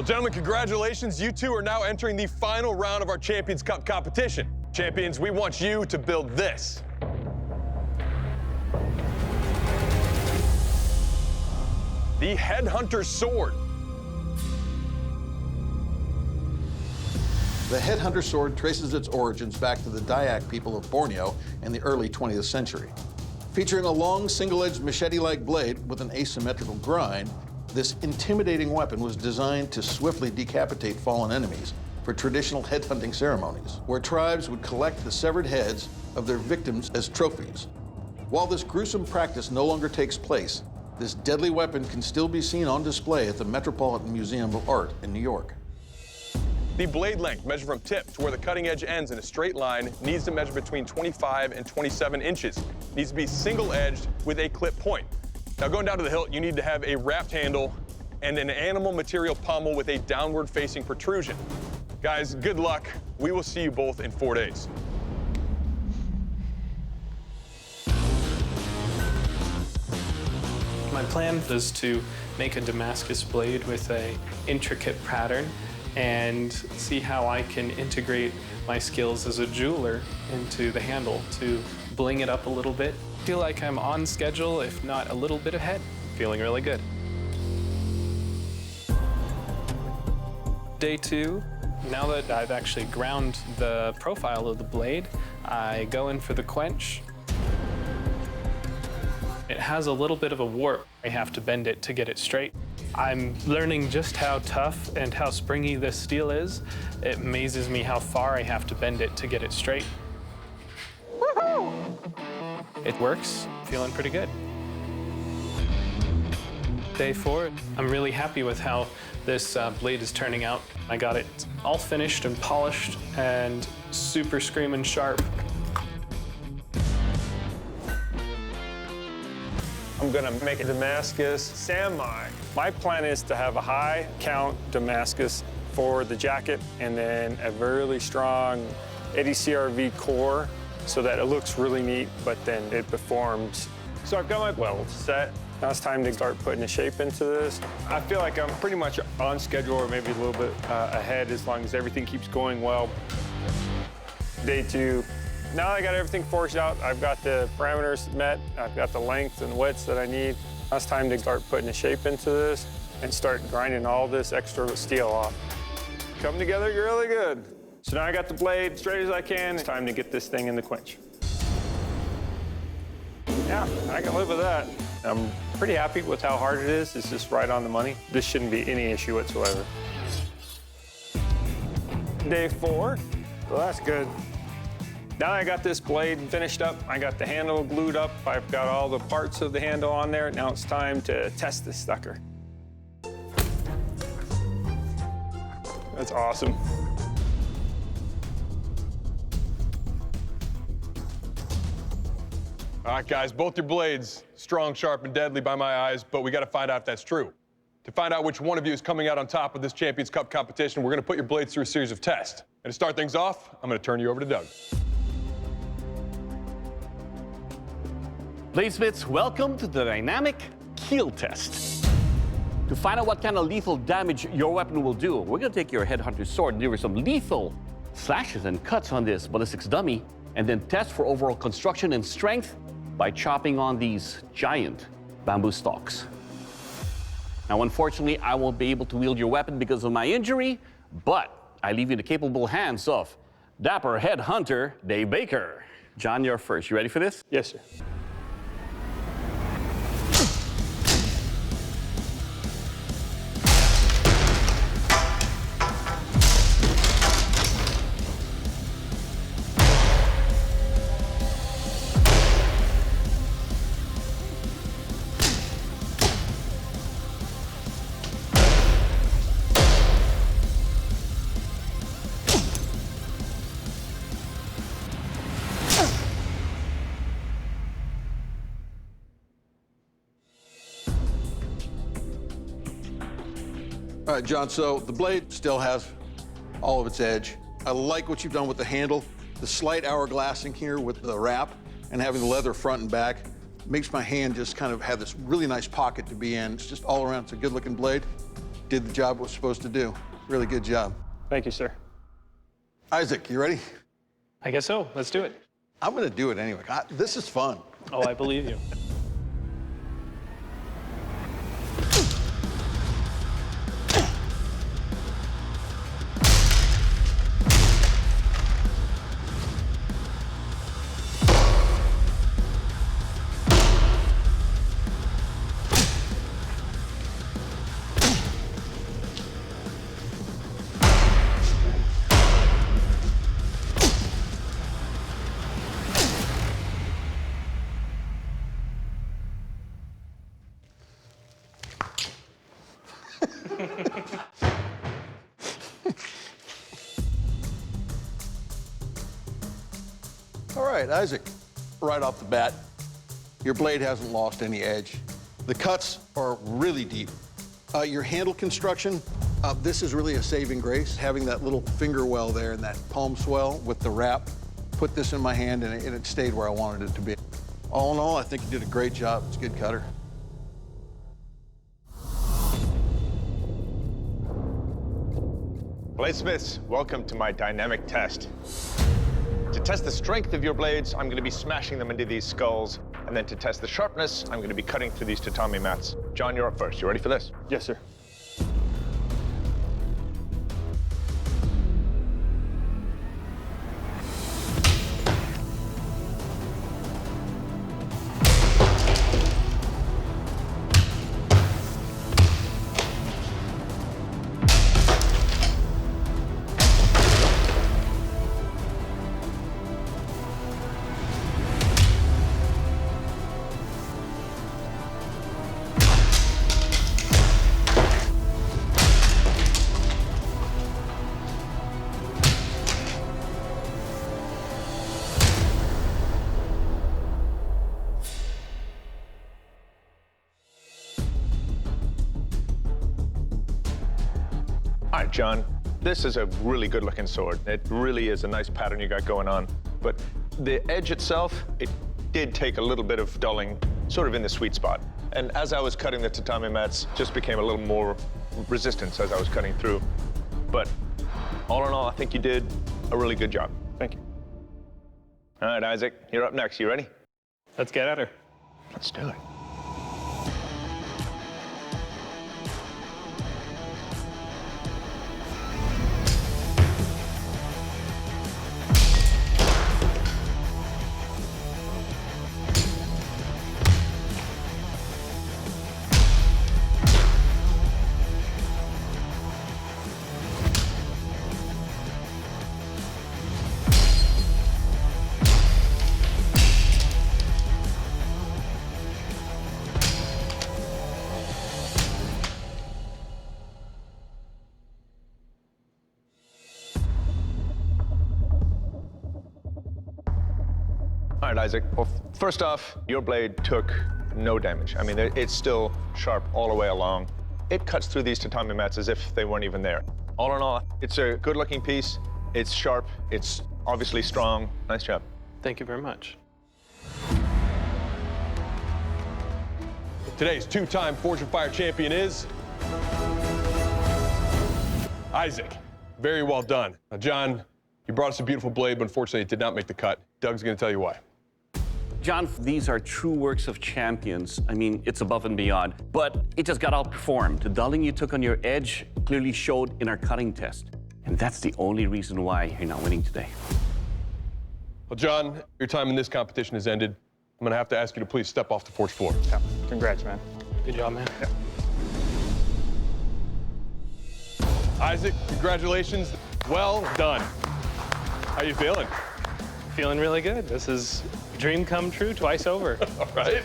Well, gentlemen, congratulations. You two are now entering the final round of our Champions Cup competition. Champions, we want you to build this. The Headhunter sword. The Headhunter sword traces its origins back to the Dayak people of Borneo in the early 20th century. Featuring a long, single-edged machete-like blade with an asymmetrical grind, this intimidating weapon was designed to swiftly decapitate fallen enemies for traditional headhunting ceremonies, where tribes would collect the severed heads of their victims as trophies. While this gruesome practice no longer takes place, this deadly weapon can still be seen on display at the Metropolitan Museum of Art in New York. The blade length, measured from tip to where the cutting edge ends in a straight line, needs to measure between 25 and 27 inches. It needs to be single-edged with a clip point. Now, going down to the hilt, you need to have a wrapped handle and an animal material pommel with a downward-facing protrusion. Guys, good luck. We will see you both in 4 days. My plan is to make a Damascus blade with an intricate pattern and see how I can integrate my skills as a jeweler into the handle to bling it up a little bit. I feel like I'm on schedule, if not a little bit ahead. Feeling really good. Day 2, now that I've actually ground the profile of the blade, I go in for the quench. It has a little bit of a warp. I have to bend it to get it straight. I'm learning just how tough and how springy this steel is. It amazes me how far I have to bend it to get it straight. Woohoo! It works, feeling pretty good. Day 4, I'm really happy with how this blade is turning out. I got it all finished and polished and super screaming sharp. I'm gonna make a Damascus samurai. My plan is to have a high count Damascus for the jacket and then a really strong 80 CRV core so that it looks really neat, but then it performs. So I've got my weld set. Now it's time to start putting a shape into this. I feel like I'm pretty much on schedule or maybe a little bit ahead as long as everything keeps going well. Day 2. Now I got everything forged out, I've got the parameters met, I've got the length and widths that I need. Now it's time to start putting a shape into this and start grinding all this extra steel off. Come together really good. So now I got the blade straight as I can. It's time to get this thing in the quench. Yeah, I can live with that. I'm pretty happy with how hard it is. It's just right on the money. This shouldn't be any issue whatsoever. Day 4, well, that's good. Now I got this blade finished up. I got the handle glued up. I've got all the parts of the handle on there. Now it's time to test this sucker. That's awesome. All right, guys, both your blades, strong, sharp, and deadly by my eyes, but we got to find out if that's true. To find out which one of you is coming out on top of this Champions Cup competition, we're going to put your blades through a series of tests. And to start things off, I'm going to turn you over to Doug. Bladesmiths, welcome to the dynamic keel test. To find out what kind of lethal damage your weapon will do, we're going to take your Headhunter sword and deliver some lethal slashes and cuts on this ballistics dummy, and then test for overall construction and strength by chopping on these giant bamboo stalks. Now, unfortunately, I won't be able to wield your weapon because of my injury, but I leave you in the capable hands of dapper headhunter Dave Baker. John, you're first. You ready for this? Yes, sir. All right, John, so the blade still has all of its edge. I like what you've done with the handle. The slight hourglassing here with the wrap and having the leather front and back makes my hand just kind of have this really nice pocket to be in. It's just all around, it's a good-looking blade. did the job it was supposed to do. Really good job. Thank you, sir. Isaac, you ready? I guess so. Let's do it. I'm gonna do it anyway. This is fun. Oh, I believe you. All right, Isaac, right off the bat, your blade hasn't lost any edge. The cuts are really deep. Your handle construction, this is really a saving grace. Having that little finger well there and that palm swell with the wrap, put this in my hand and it stayed where I wanted it to be. All in all, I think you did a great job. It's a good cutter. Bladesmiths, welcome to my dynamic test. To test the strength of your blades, I'm going to be smashing them into these skulls. And then to test the sharpness, I'm going to be cutting through these tatami mats. John, you're up first. You ready for this? Yes, sir. All right, John, this is a really good looking sword. It really is a nice pattern you got going on. But the edge itself, it did take a little bit of dulling, sort of in the sweet spot. And as I was cutting the tatami mats, just became a little more resistance as I was cutting through. But all in all, I think you did a really good job. Thank you. All right, Isaac, you're up next. You ready? Let's get at her. Let's do it. All right, Isaac. Well, first off, your blade took no damage. I mean, it's still sharp all the way along. It cuts through these tatami mats as if they weren't even there. All in all, it's a good-looking piece. It's sharp. It's obviously strong. Nice job. Thank you very much. Today's two-time Forge of Fire champion is Isaac. Very well done. Now, John, you brought us a beautiful blade, but unfortunately it did not make the cut. Doug's going to tell you why. John, these are true works of champions. I mean, it's above and beyond, but it just got outperformed. The dulling you took on your edge clearly showed in our cutting test. And that's the only reason why you're not winning today. Well, John, your time in this competition has ended. I'm going to have to ask you to please step off the forge floor. Yeah. Congrats, man. Good job, man. Yeah. Isaac, congratulations. Well done. How you feeling? Feeling really good. This is a dream come true twice over. All right.